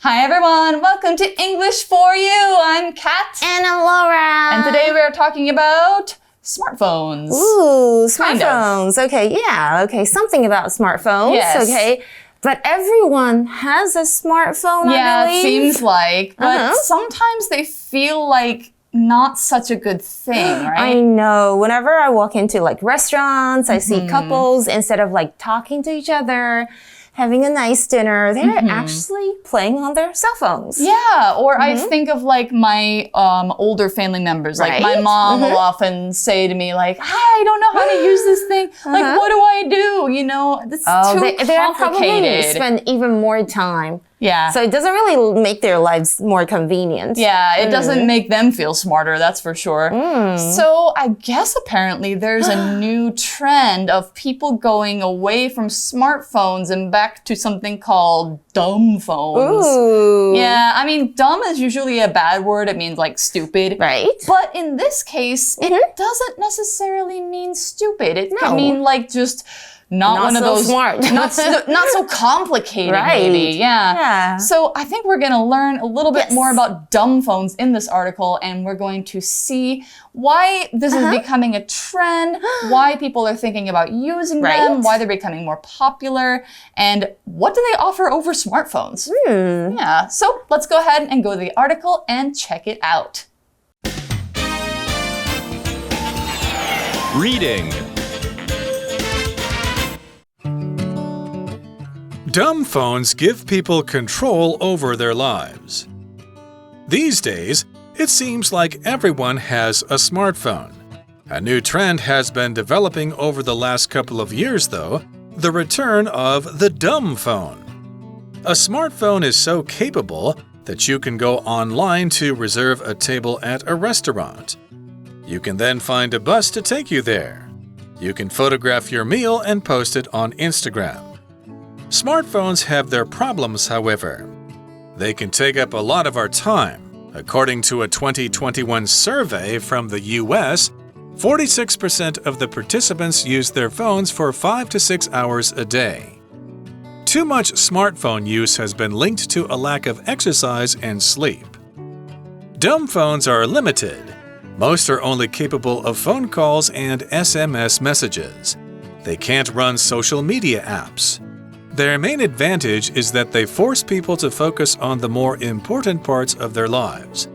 Hi everyone, welcome to English for You. I'm Kat. And I'm Laura. And today we are talking about smartphones. Ooh, smartphones. Okay, yeah, okay. Something about smartphones. Yes. Okay. But everyone has a smartphone, I believe. It seems like. But sometimes they feel like not such a good thing, right? I know. Whenever I walk into like restaurants, I see couples, instead of like talking to each other, having a nice dinner, they're actually playing on their cell phones. Yeah, or I think of like my older family members. Like my mom will often say to me like, I don't know how to use this thing. Like, what do I do? You know, it's too complicated. They probably spend even more time. Yeah. So it doesn't really make their lives more convenient. Yeah, it doesn't make them feel smarter, that's for sure. So I guess apparently there's a new trend of people going away from smartphones and back to something called dumb phones. Ooh. Yeah, I mean, dumb is usually a bad word. It means like stupid. Right. But in this case, it doesn't necessarily mean stupid. It can mean like just not one of those smart. not so complicated, maybe. Yeah. So I think we're going to learn a little bit more about dumb phones in this article, and we're going to see why this is becoming a trend, why people are thinking about using them, why they're becoming more popular, and what do they offer over smartphones. Yeah. So let's go ahead and go to the article and check it out. Reading. Dumb phones give people control over their lives. These days, it seems like everyone has a smartphone. A new trend has been developing over the last couple of years, though, the return of the dumb phone. A smartphone is so capable that you can go online to reserve a table at a restaurant. You can then find a bus to take you there. You can photograph your meal and post it on Instagram. Smartphones have their problems, however. They can take up a lot of our time. According to a 2021 survey from the US, 46% of the participants use their phones for 5 to 6 hours a day. Too much smartphone use has been linked to a lack of exercise and sleep. Dumb phones are limited. Most are only capable of phone calls and SMS messages. They can't run social media apps. Their main advantage is that they force people to focus on the more important parts of their lives.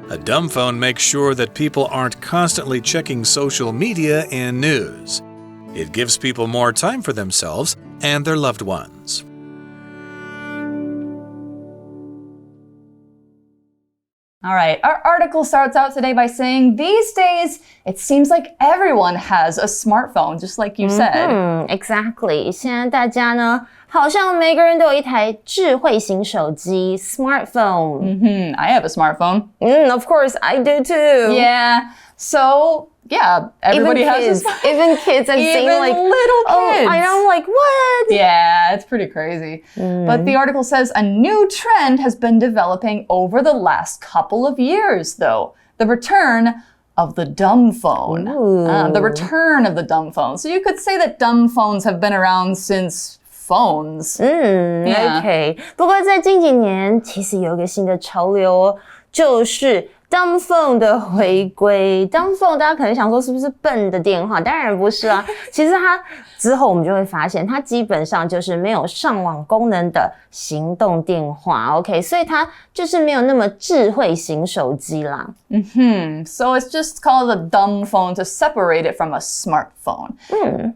A dumb phone makes sure that people aren't constantly checking social media and news. It gives people more time for themselves and their loved ones. All right, our article starts out today by saying, these days, it seems like everyone has a smartphone, just like you said. Exactly. 现在大家呢，好像每个人都有一台智慧型手机 smartphone. I have a smartphone. Of course, I do too. Yeah. So, yeah, everybody has a smartphone. Even kids, I've seen like little kids. And I'm like, what? Yeah, it's pretty crazy. But the article says a new trend has been developing over the last couple of years, though. The return of the dumb phone. The return of the dumb phone. So you could say that dumb phones have been around since phones. OK. 不过在近几年，其实有一个新的潮流哦，就是dumb phone 的回归。dumb phone 大家可能想说是不是笨的电话？当然不是啊。其实它之后我们就会发现，它基本上就是没有上网功能的行动电话。OK， 所以它就是没有那么智慧型手机啦。So it's just called a dumb phone to separate it from a smartphone.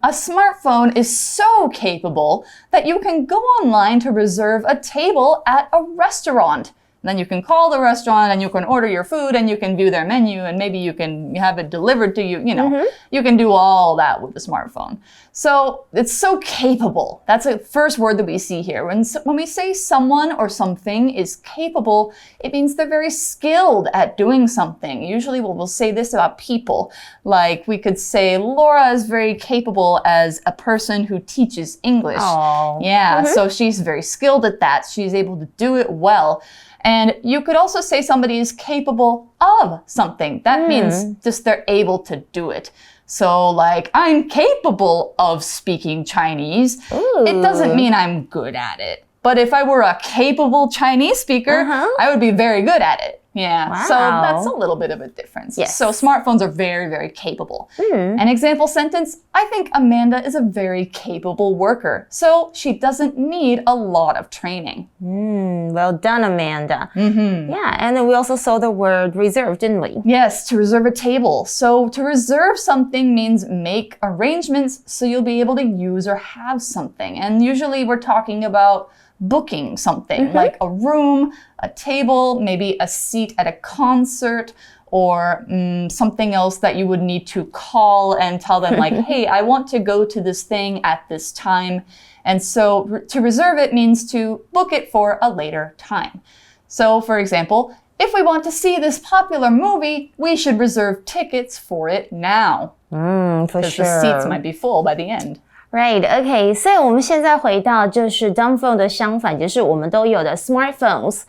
A smartphone is so capable that you can go online to reserve a table at a restaurant. Then you can call the restaurant and you can order your food and you can view their menu and maybe you can have it delivered to you. You know, you can do all that with a smartphone. So it's so capable. That's the first word that we see here. When we say someone or something is capable, it means they're very skilled at doing something. Usually we'll say this about people. Like we could say Laura is very capable as a person who teaches English. Oh. Yeah, so she's very skilled at that. She's able to do it well. And you could also say somebody is capable of something. That means just they're able to do it. So like, I'm capable of speaking Chinese. It doesn't mean I'm good at it. But if I were a capable Chinese speaker, I would be very good at it. Yeah, wow. So that's a little bit of a difference. Yes. So smartphones are very, very capable. An example sentence, I think Amanda is a very capable worker, so she doesn't need a lot of training. Well done, Amanda. Yeah, and then we also saw the word reserve, didn't we? Yes, to reserve a table. So to reserve something means make arrangements so you'll be able to use or have something. And usually we're talking about booking something like a room, a table, maybe a seat at a concert, or something else that you would need to call and tell them like, hey, I want to go to this thing at this time. And so to reserve it means to book it for a later time. So for example, if we want to see this popular movie, we should reserve tickets for it now. For Because sure. the seats might be full by the end. Right, okay, 所以我们现在回到就是 dumb phone 的相反，就是我们都有的 smartphones，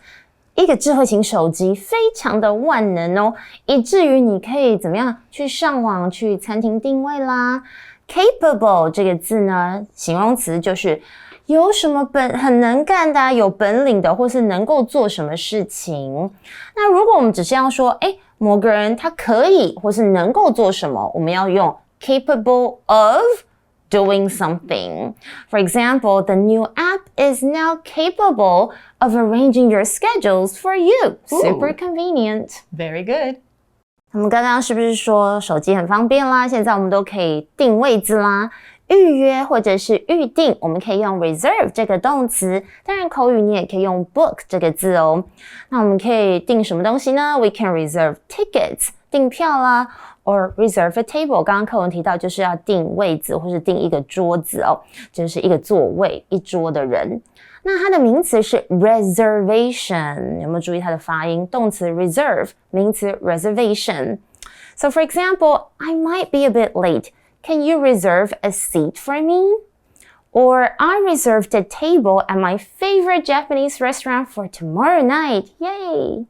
一个智慧型手机非常的万能哦，以至于你可以怎么样去上网去餐厅订位啦。Capable 这个字呢，形容词就是有什么很能干的有本领的，或是能够做什么事情。那如果我们只是要说某个人他可以或是能够做什么，我们要用 capable of doing something. For example, the new app is now capable of arranging your schedules for you. Super convenient. Very good. 我们刚刚是不是说手机很方便啦？现在我们都可以定位置啦，预约或者是预定，我们可以用 reserve 这个动词。当然口语你也可以用 book 这个字哦。那我们可以订什么东西呢？ We can reserve tickets, 订票啦。Or reserve a table， 刚刚课文提到就是要订位子或是订一个桌子哦，就是一个座位一桌的人。那它的名词是 reservation， 有没有注意它的发音？动词 reserve， 名词 reservation。So for example, I might be a bit late. Can you reserve a seat for me? Or I reserved a table at my favorite Japanese restaurant for tomorrow night. Yay!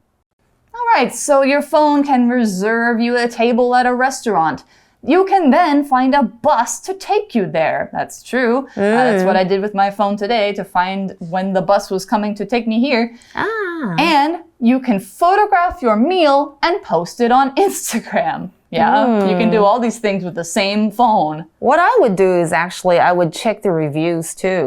All right, so your phone can reserve you a table at a restaurant. You can then find a bus to take you there. That's true. That's what I did with my phone today to find when the bus was coming to take me here. And you can photograph your meal and post it on Instagram. Yeah, you can do all these things with the same phone. What I would do is actually I would check the reviews too.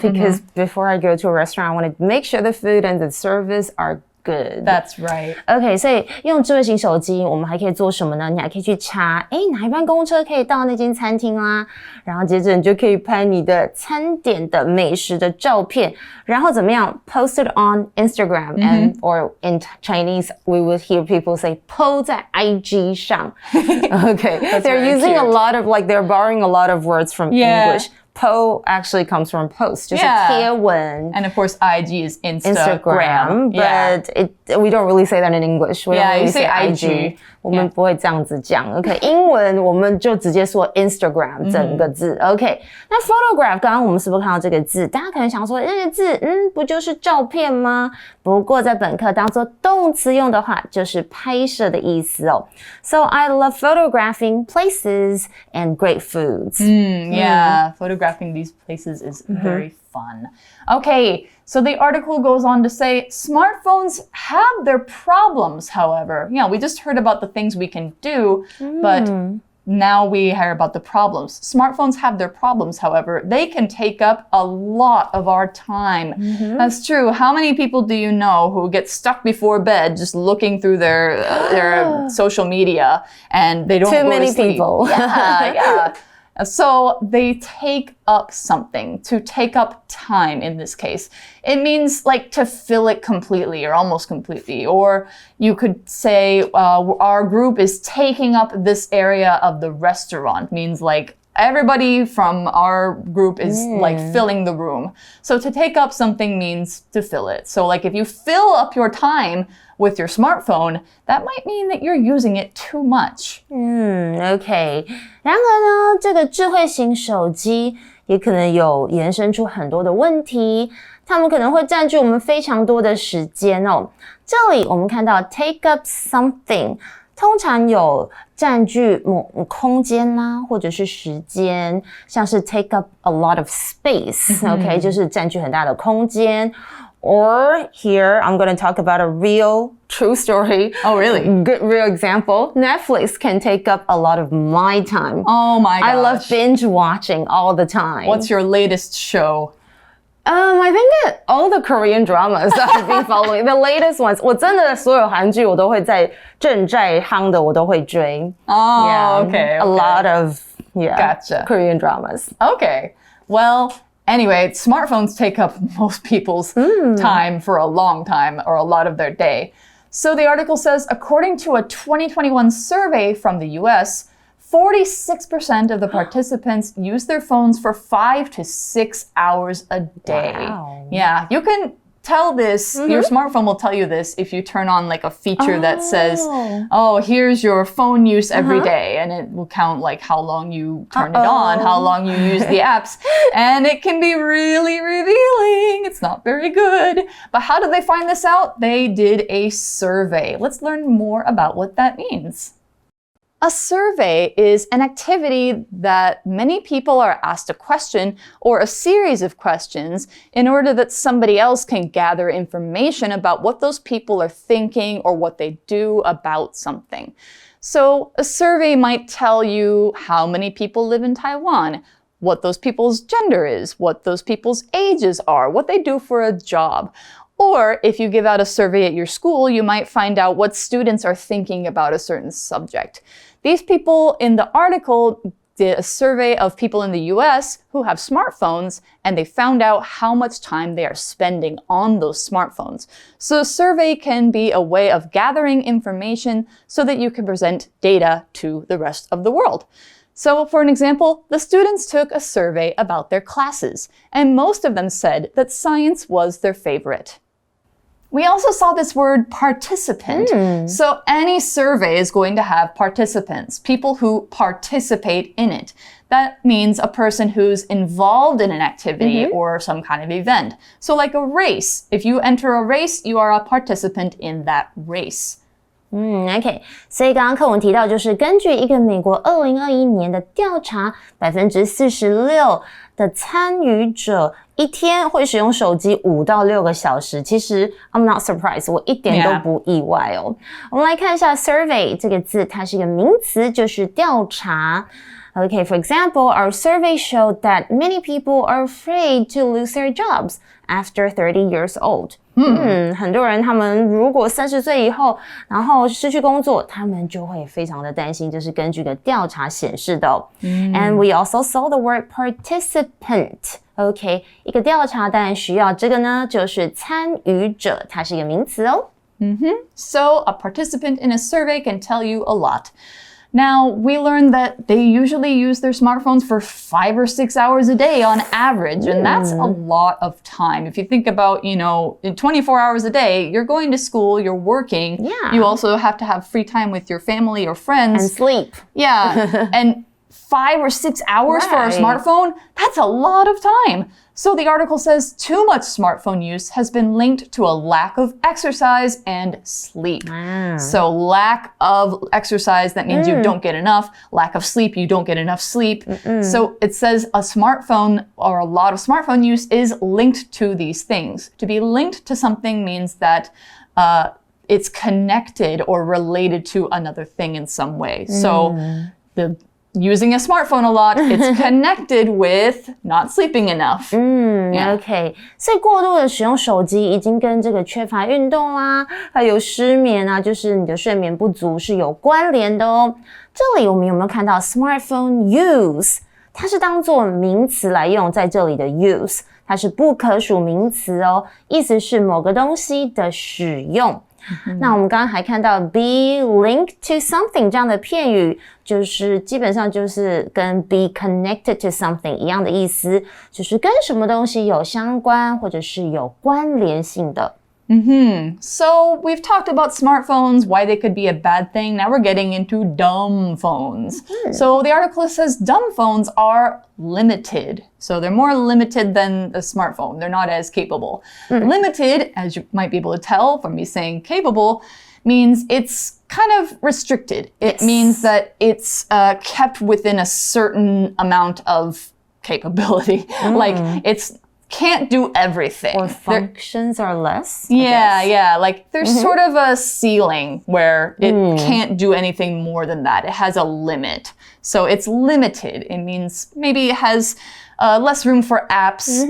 Because before I go to a restaurant, I want to make sure the food and the service are good. That's right. OK, 所以用智慧型手机，我们还可以做什么呢？你还可以去查，哪一班公车可以到那间餐厅啦？然后接着你就可以拍你的餐点的美食的照片，然后怎么样 post it on Instagram and or in Chinese we would hear people say po 在 IG 上。OK, they're using a lot of they're borrowing a lot of words from English. Po actually comes from post, 就是贴文. And of course, IG is Instagram. But we don't really say that in English. We don't really you say IG. 我们不会这样子讲。OK, 英文我们就直接说 Instagram 整个字。OK, 那 photograph 刚刚我们是不是看到这个字？大家可能想说这个字，不就是照片吗？不过在本课当做动词用的话，就是拍摄的意思哦。So I love photographing places and great foods. Yeah, photographing these places is very fun. Okay, so the article goes on to say smartphones have their problems, however. Yeah, we just heard about the things we can do, but now we hear about the problems. Smartphones have their problems, however. They can take up a lot of our time. That's true. How many people do you know who get stuck before bed just looking through their social media and they don't go to sleep? Too many people. Yeah. So they take up something, to take up time in this case. It means like to fill it completely or almost completely. Or you could say our group is taking up this area of the restaurant, means like everybody from our group is like filling the room. So to take up something means to fill it. So like if you fill up your time with your smartphone, that might mean that you're using it too much. OK. 然而呢，这个智慧型手机也可能有延伸出很多的问题，它们可能会占据我们非常多的时间哦。这里我们看到 take up something。通常有占据空间啦，或者是时间，像是 take up a lot of space，OK，就是占据很大的空间。Or here, I'm going to talk about a real true story. Oh, really? Good real example. Netflix can take up a lot of my time. Oh my gosh. I love binge watching all the time. What's your latest show? I think that all the Korean dramas I've been following, the latest ones, 我真的所有韩剧我都会在正在夯的我都会追。Oh, yeah, okay. A lot of Gotcha. Korean dramas. Okay. Well, anyway, smartphones take up most people's time for a long time or a lot of their day. So the article says, according to a 2021 survey from the US, 46% of the participants use their phones for 5 to 6 hours a day. Wow. Yeah, you can tell this, your smartphone will tell you this if you turn on like a feature that says, oh, here's your phone use every day. And it will count like how long you turn it on, how long you use the apps. And it can be really revealing. It's not very good. But how did they find this out? They did a survey. Let's learn more about what that means. A survey is an activity that many people are asked a question or a series of questions in order that somebody else can gather information about what those people are thinking or what they do about something. So a survey might tell you how many people live in Taiwan, what those people's gender is, what those people's ages are, what they do for a job. Or if you give out a survey at your school, you might find out what students are thinking about a certain subject. These people in the article did a survey of people in the US who have smartphones, and they found out how much time they are spending on those smartphones. So a survey can be a way of gathering information so that you can present data to the rest of the world. So for an example, the students took a survey about their classes, and most of them said that science was their favorite. We also saw this word participant. So any survey is going to have participants, people who participate in it. That means a person who's involved in an activity or some kind of event. So like a race. If you enter a race, you are a participant in that race. OK， 所以刚刚课文提到，就是根据一个美国2021年的调查，46%的参与者一天会使用手机5到6个小时。其实 I'm not surprised， 我一点都不意外哦。我们来看一下 survey 这个字，它是一个名词，就是调查。Okay, for example, our survey showed that many people are afraid to lose their jobs after 30 years old. 很多人他们如果30岁以后，然后失去工作，他们就会非常的担心，这是根据一个调查显示的哦。And we also saw the word participant. Okay, 一个调查当然需要这个呢，就是参与者，它是一个名词哦。So a participant in a survey can tell you a lot. Now, we learned that they usually use their smartphones for 5 or 6 hours a day on average, and that's a lot of time. If you think about, 24 hours a day, you're going to school, you're working. Yeah. You also have to have free time with your family or friends. And sleep. Yeah, and 5 or 6 hours for a smartphone, that's a lot of time. So the article says too much smartphone use has been linked to a lack of exercise and sleep. So lack of exercise, that means you don't get enough. Lack of sleep, you don't get enough sleep. So it says a smartphone or a lot of smartphone use is linked to these things. To be linked to something means that it's connected or related to another thing in some way. So using a smartphone a lot, it's connected with not sleeping enough. OK， 所以过度的使用手机已经跟这个缺乏运动啦，还有失眠啊，就是你的睡眠不足是有关联的哦。这里我们有没有看到 smartphone use？ 它是当作名词来用，在这里的 use， 它是不可数名词哦，意思是某个东西的使用。那我们刚刚还看到 be linked to something 这样的片语，就是基本上就是跟 be connected to something 一样的意思，就是跟什么东西有相关或者是有关联性的。So we've talked about smartphones, why they could be a bad thing. Now we're getting into dumb phones. So the article says dumb phones are limited. So they're more limited than a smartphone. They're not as capable. Limited, as you might be able to tell from me saying capable, means it's kind of restricted. It means that it's kept within a certain amount of capability. Like it's can't do everything. Or functions are less. Yeah. Like there's sort of a ceiling where it can't do anything more than that. It has a limit. So it's limited. It means maybe it has less room for apps.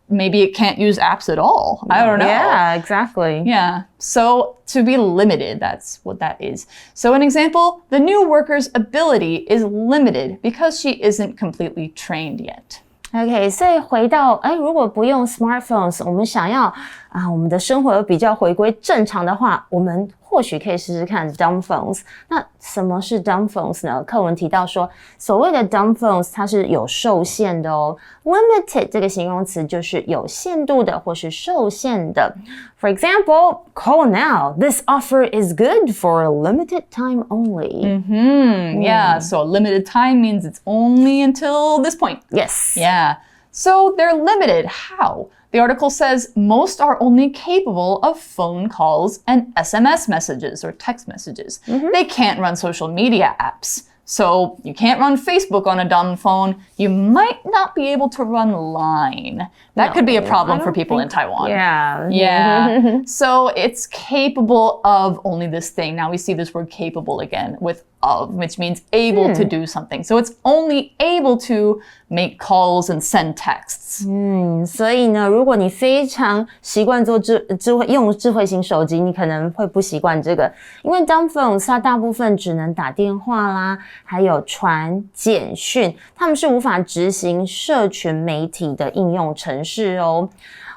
Maybe it can't use apps at all. I don't know. Yeah, exactly. Yeah. So to be limited, that's what that is. So an example, the new worker's ability is limited because she isn't completely trained yet. OK， 所以回到如果不用 smartphones， 我们想要我们的生活比较回归正常的话，我们或许可以试试看 dumb phones。那什么是 dumb phones 呢？课文提到说，所谓的 dumb phones 它是有受限的哦。Limited 这个形容词就是有限度的或是受限的。For example, call now. This offer is good for a limited time only. Yeah, so a limited time means it's only until this point. Yes. Yeah. So they're limited. How? The article says most are only capable of phone calls and SMS messages or text messages. They can't run social media apps. So you can't run Facebook on a dumb phone. You might not be able to run Line. That could be a problem for people in Taiwan. Yeah. So it's capable of only this thing. Now we see this word capable again with of, which means able to do something. So it's only able to make calls and send texts. 所以呢，如果你非常习惯做用智慧型手机，你可能会不习惯这个，因为 dumb phones 它大部分只能打电话啦，还有传简讯，它们是无法执行社群媒体的应用程式哦。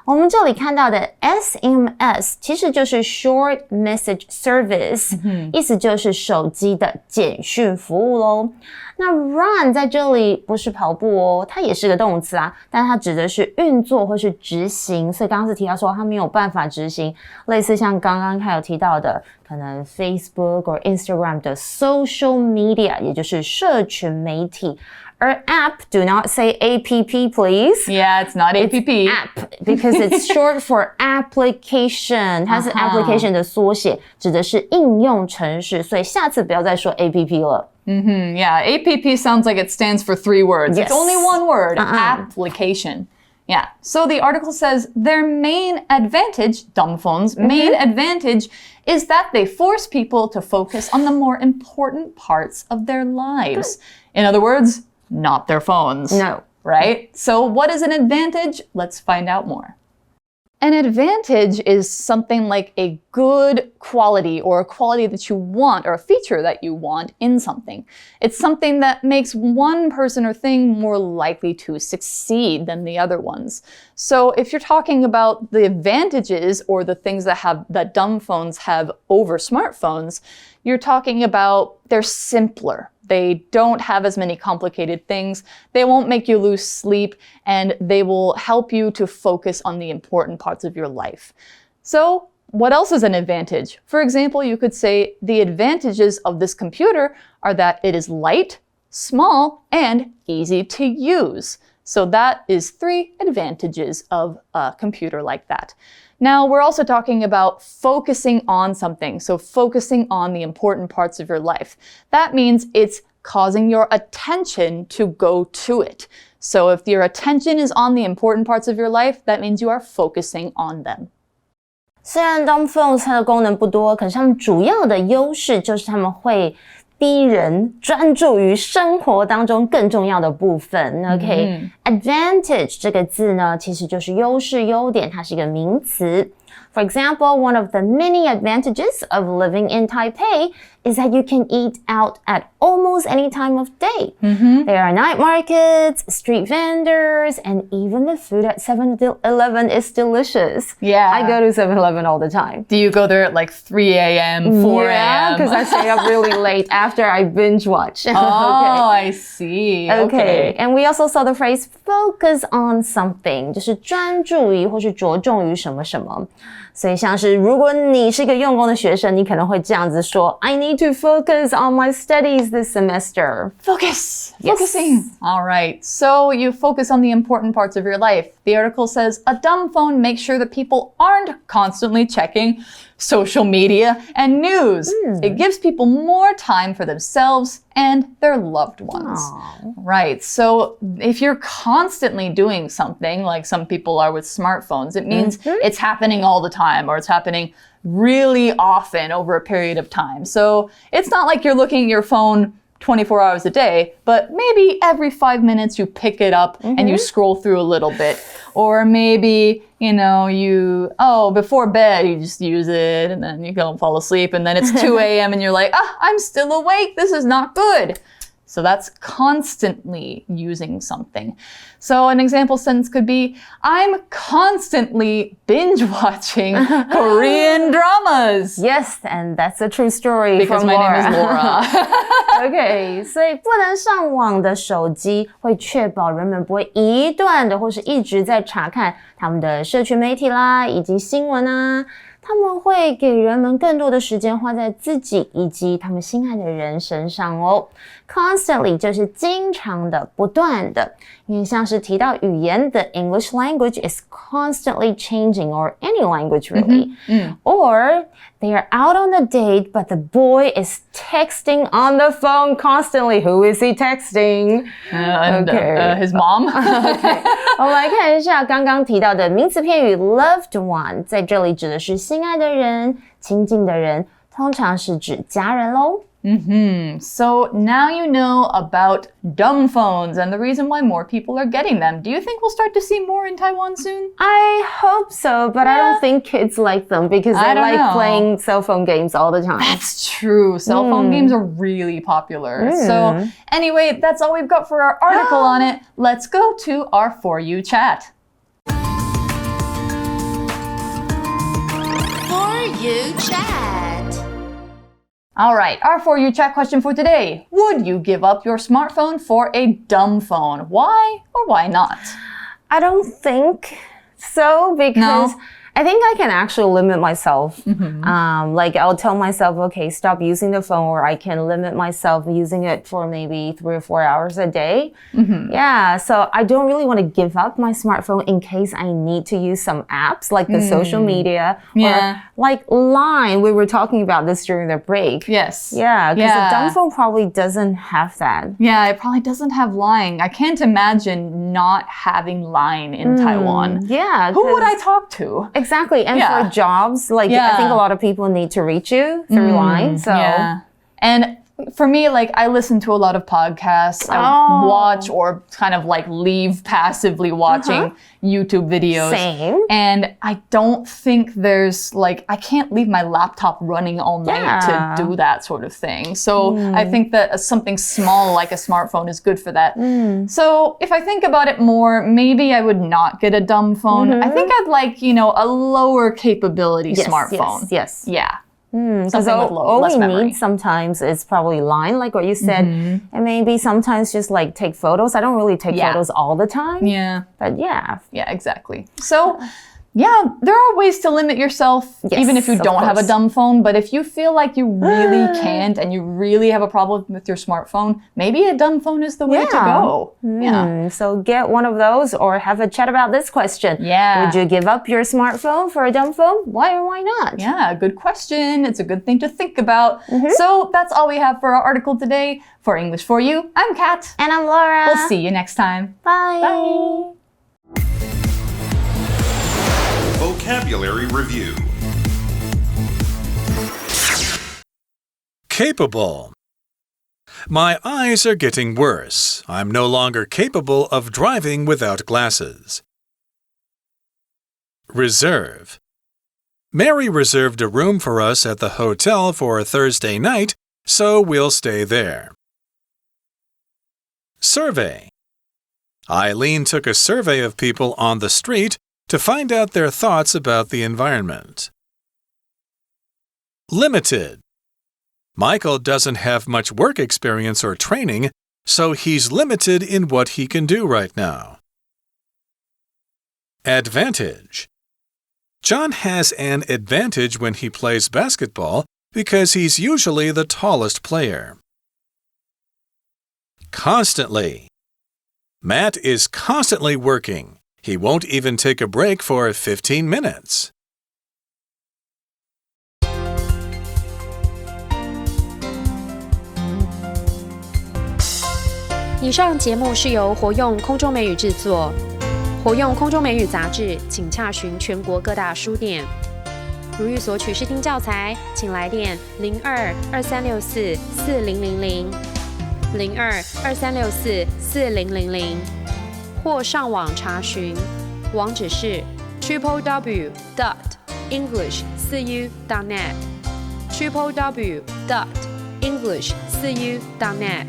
我们这里看到的 SMS 其实就是 Short Message Service，意思就是手机的简讯服务咯。那 run 在这里不是跑步哦，它也是个动词啊，但它指的是运作或是执行，所以刚刚是提到说它没有办法执行，类似像刚刚还有提到的可能 Facebook 或 Instagram 的 social media， 也就是社群媒体。Or app, do not say APP, please. Yeah, it's not APP. It's app, because it's short for application. 它是 application 的缩写，指的是应用程式，所以下次不要再说 APP 了。Yeah, APP sounds like it stands for 3 words. Yes. It's only one word, application. Yeah, so the article says their main advantage, dumb phones, main advantage is that they force people to focus on the more important parts of their lives. In other words, not their phones. No. Right? So what is an advantage? Let's find out more. An advantage is something like a good quality or a quality that you want or a feature that you want in something. It's something that makes one person or thing more likely to succeed than the other ones. So if you're talking about the advantages or the things that dumb phones have over smartphones, you're talking about they're simpler. They don't have as many complicated things. They won't make you lose sleep, and they will help you to focus on the important parts of your life. So, what else is an advantage? For example, you could say the advantages of this computer are that it is light, small, and easy to use. So that is 3 advantages of a computer like that. Now, we're also talking about focusing on something. So focusing on the important parts of your life. That means it's causing your attention to go to it. So if your attention is on the important parts of your life, that means you are focusing on them. 虽然 dumb phones 它的功能不多，可是它们主要的优势就是它们会逼人专注于生活当中更重要的部分。OK， advantage 这个字呢，其实就是优势、优点，它是一个名词。For example, one of the many advantages of living in Taipei is that you can eat out at almost any time of day. There are night markets, street vendors, and even the food at 7-Eleven is delicious. Yeah. I go to 7-Eleven all the time. Do you go there at like 3 a.m., 4 a.m.? Yeah, because I stay up really late after I binge watch. Oh, I see. Okay. And we also saw the phrase focus on something, 就是专注于或是着重于什么什么。所以像是如果你是一个用功的学生，你可能会这样子说 I need to focus on my studies this semester. Focus! Yes. Focusing! All right, so you focus on the important parts of your life. The article says, a dumb phone makes sure that people aren't constantly checking social media, and news. It gives people more time for themselves and their loved ones. Right. So if you're constantly doing something, like some people are with smartphones, it means it's happening all the time, or it's happening really often over a period of time. So it's not like you're looking at your phone 24 hours a day, but maybe every 5 minutes you pick it up and you scroll through a little bit. Or maybe, before bed you just use it and then you go and fall asleep and then it's 2 a.m. and you're like, I'm still awake, this is not good. So that's constantly using something. So an example sentence could be, I'm constantly binge watching Korean dramas. Yes, and that's a true story. Because from my Laura. name is Laura. OK， 所以不能上网的手机会确保人们不会一段的或是一直在查看他们的社群媒体啦，以及新闻啊。他们会给人们更多的时间花在自己以及他们心爱的人身上哦。Constantly 就是经常的、不断的，因为像是提到语言的 English language is constantly changing, or any language really. Or they are out on a date, but the boy is texting on the phone constantly. Who is he texting? His mom. OK， 我们来看一下刚刚提到的名词片语 loved one， 在这里指的是心爱的人、亲近的人，通常是指家人咯。So now you know about dumb phones and the reason why more people are getting them. Do you think we'll start to see more in Taiwan soon? I hope so, but I don't think kids like them because they like playing cell phone games all the time. That's true. Cell phone games are really popular. So anyway, that's all we've got for our article on it. Let's go to our For You chat. For You chat. All right, our For You chat question for today. Would you give up your smartphone for a dumb phone? Why or why not? I don't think so because I think I can actually limit myself. Like I'll tell myself, okay, stop using the phone, or I can limit myself using it for maybe 3 or 4 hours a day. Yeah, so I don't really want to give up my smartphone in case I need to use some apps like the social media or like Line. We were talking about this during the break. Yes. Yeah, because a dumb phone probably doesn't have that. Yeah, it probably doesn't have Line. I can't imagine not having Line in Taiwan. Yeah. Who would I talk to? Exactly. And for jobs, like I think a lot of people need to reach you through Line. So And for me, like I listen to a lot of podcasts. I watch or kind of like leave passively watching YouTube videos. Same. And I don't think there's like, I can't leave my laptop running all night to do that sort of thing. So I think that something small like a smartphone is good for that. So if I think about it more, maybe I would not get a dumb phone. I think I'd like, a lower capability smartphone. Yes. Yeah. Because all we need sometimes is probably Line, like what you said, and maybe sometimes just like take photos. I don't really take photos all the time. Yeah. But yeah. Yeah, exactly. So, yeah, there are ways to limit yourself, even if you don't have a dumb phone. But if you feel like you really can't and you really have a problem with your smartphone, maybe a dumb phone is the way to go. Yeah. So get one of those or have a chat about this question. Yeah. Would you give up your smartphone for a dumb phone? Why or why not? Yeah, good question. It's a good thing to think about. So that's all we have for our article today. For English for You, I'm Kat. And I'm Laura. We'll see you next time. Bye. Bye. Vocabulary Review. Capable. My eyes are getting worse. I'm no longer capable of driving without glasses. Reserve. Mary reserved a room for us at the hotel for Thursday night, so we'll stay there. Survey. Eileen took a survey of people on the street to find out their thoughts about the environment. Limited. Michael doesn't have much work experience or training, so he's limited in what he can do right now. Advantage. John has an advantage when he plays basketball because he's usually the tallest player. Constantly. Matt is constantly working. He won't even take a break for 15 minutes. 以上节目是由活用空中美语制作，活用空中美语杂志，请洽询全国各大书店。如欲索取试听教材，请来电02-2364-4000 02-2364-4000，或上网查询，网址是 www.english4u.net www.english4u.net